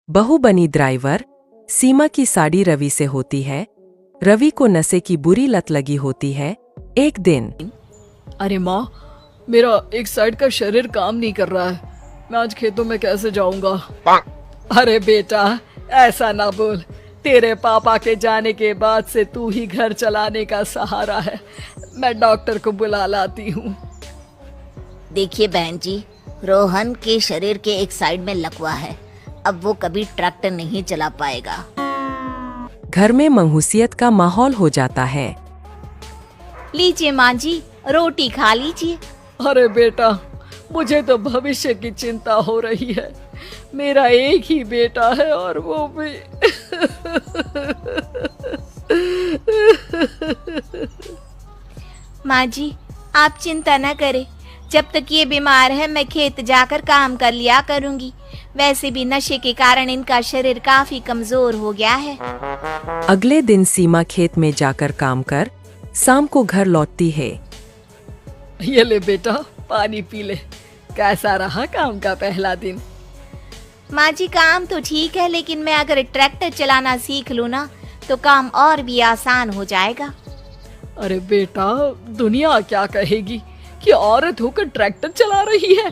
बहू बनी ड्राइवर। सीमा की साड़ी रवि से होती है। रवि को नशे की बुरी लत लगी होती है। एक दिन अरे माँ, मेरा एक साइड का शरीर काम नहीं कर रहा है। मैं आज खेतों में कैसे जाऊंगा? अरे बेटा, ऐसा ना बोल। तेरे पापा के जाने के बाद से तू ही घर चलाने का सहारा है। मैं डॉक्टर को बुला लाती हूँ। देखिए बहन जी, रोहन के शरीर के एक साइड में लकवा है। अब वो कभी ट्रैक्टर नहीं चला पाएगा। घर में मंहूसियत का माहौल हो जाता है। लीजिए माँ जी, रोटी खा लीजिए। अरे बेटा, मुझे तो भविष्य की चिंता हो रही है। मेरा एक ही बेटा है और वो भी माँ जी, आप चिंता न करें। जब तक ये बीमार है मैं खेत जाकर काम कर लिया करूँगी। वैसे भी नशे के कारण इनका शरीर काफी कमजोर हो गया है। अगले दिन सीमा खेत में जाकर काम कर शाम को घर लौटती है। ये ले बेटा, पानी पी ले। कैसा रहा काम का पहला दिन? माँ जी, काम तो ठीक है, लेकिन मैं अगर ट्रैक्टर चलाना सीख लूँ ना तो काम और भी आसान हो जाएगा। अरे बेटा, दुनिया क्या कहेगी कि औरत होकर ट्रैक्टर चला रही है।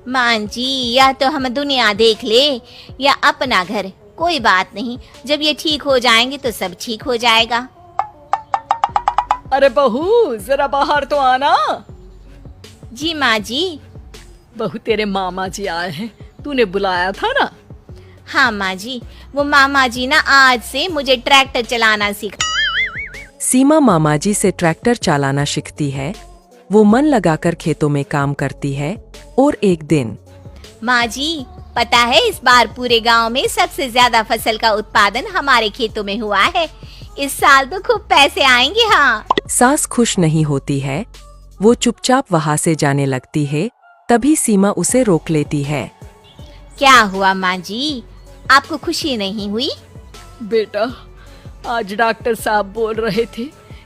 माँ जी, या तो हम दुनिया देख ले या अपना घर, कोई बात नहीं। जब ये ठीक हो जाएंगे तो सब ठीक हो जाएगा। अरे बहू, जरा बाहर तो आना। जी माँ जी। बहू, तेरे मामा जी आए हैं, तूने बुलाया था ना? हाँ माँ जी, वो मामा जी ना आज से मुझे ट्रैक्टर चलाना सिखा। सीमा मामाजी से ट्रैक्टर चलाना सीखती है। वो मन लगाकर खेतों में काम करती है। और एक दिन माँ जी, पता है इस बार पूरे गांव में सबसे ज्यादा फसल का उत्पादन हमारे खेतों में हुआ है। इस साल तो खूब पैसे आएंगे। हाँ। सास खुश नहीं होती है। वो चुपचाप वहाँ से जाने लगती है। तभी सीमा उसे रोक लेती है। क्या हुआ माँ जी, आपको खुशी नहीं हुई? बेटा, आज डॉक्टर साहब बोल रहे थे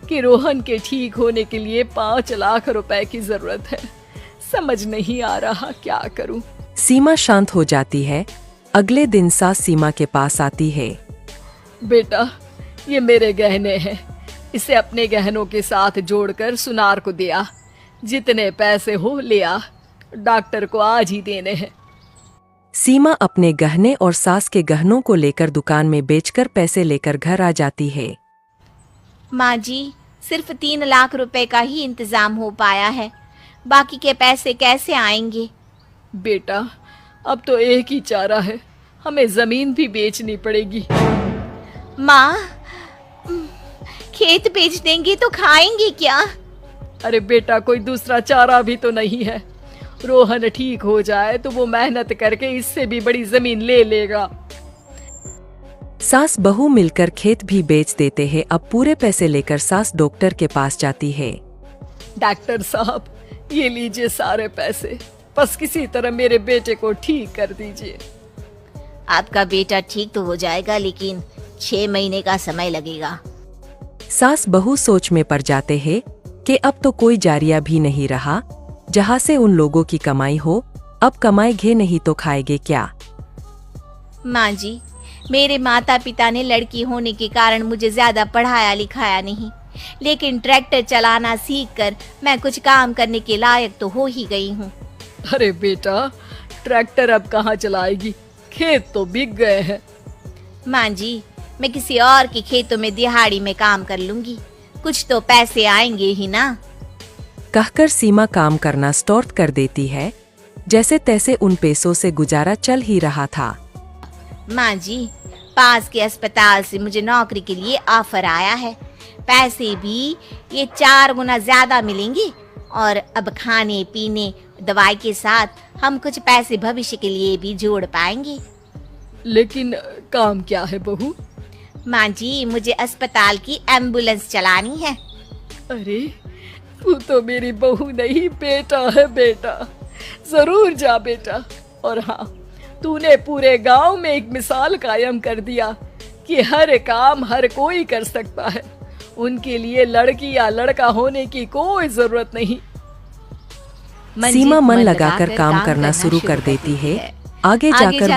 कि रोहन के ठीक होने के लिए 5 लाख रुपए की जरूरत है। समझ नहीं आ रहा क्या करूं। सीमा शांत हो जाती है। अगले दिन सास सीमा के पास आती है। बेटा, ये मेरे गहने हैं। इसे अपने गहनों के साथ जोड़कर सुनार को दिया। जितने पैसे हो ले आ, डॉक्टर को आज ही देने हैं। सीमा अपने गहने और सास के गहनों को लेकर दुकान में बेचकर पैसे लेकर घर आ जाती है। माँ जी, सिर्फ 3 लाख रुपए का ही इंतजाम हो पाया है। बाकी के पैसे कैसे आएंगे? बेटा, अब तो एक ही चारा है, हमें जमीन भी बेचनी पड़ेगी। माँ, खेत बेच देंगे तो खाएंगे क्या? अरे बेटा, कोई दूसरा चारा भी तो नहीं है। रोहन ठीक हो जाए तो वो मेहनत करके इससे भी बड़ी जमीन ले लेगा। सास बहू मिलकर खेत भी बेच देते हैं। अब पूरे पैसे लेकर सास डॉक्टर के पास जाती है। डॉक्टर साहब, ये लीजिए सारे पैसे। बस किसी तरह मेरे बेटे को ठीक कर दीजिए। आपका बेटा ठीक तो हो जाएगा, लेकिन 6 महीने का समय लगेगा। सास बहू सोच में पड़ जाते हैं कि अब तो कोई जारिया भी नहीं रहा जहाँ से उन लोगों की कमाई हो। अब कमाएंगे नहीं तो खाएंगे क्या? माँ जी, मेरे माता पिता ने लड़की होने के कारण मुझे ज्यादा पढ़ाया लिखाया नहीं, लेकिन ट्रैक्टर चलाना सीखकर मैं कुछ काम करने के लायक तो हो ही गई हूँ। अरे बेटा, ट्रैक्टर अब कहाँ चलाएगी? खेत तो बिक गए हैं। माँ जी, मैं किसी और के खेतों में दिहाड़ी में काम कर लूंगी। कुछ तो पैसे आएंगे ही ना। कहकर सीमा काम करना स्टार्ट कर देती है। जैसे तैसे उन पैसों से गुजारा चल ही रहा था। माँ जी, पास के अस्पताल से मुझे नौकरी के लिए ऑफर आया है। पैसे भी ये 4 गुना ज्यादा मिलेंगे और अब खाने पीने दवाई के साथ हम कुछ पैसे भविष्य के लिए भी जोड़ पाएंगे। लेकिन काम क्या है बहू? माँ जी, मुझे अस्पताल की एम्बुलेंस चलानी है। अरे, तू तो मेरी बहू नहीं, बेटा है। बेटा, जरूर जा बेटा। और हाँ, तूने पूरे गांव में एक मिसाल कायम कर दिया कि हर काम हर कोई कर सकता है। उनके लिए लड़की या लड़का होने की कोई जरूरत नहीं। सीमा मन लगाकर काम करना शुरू कर देती है। आगे जाकर वो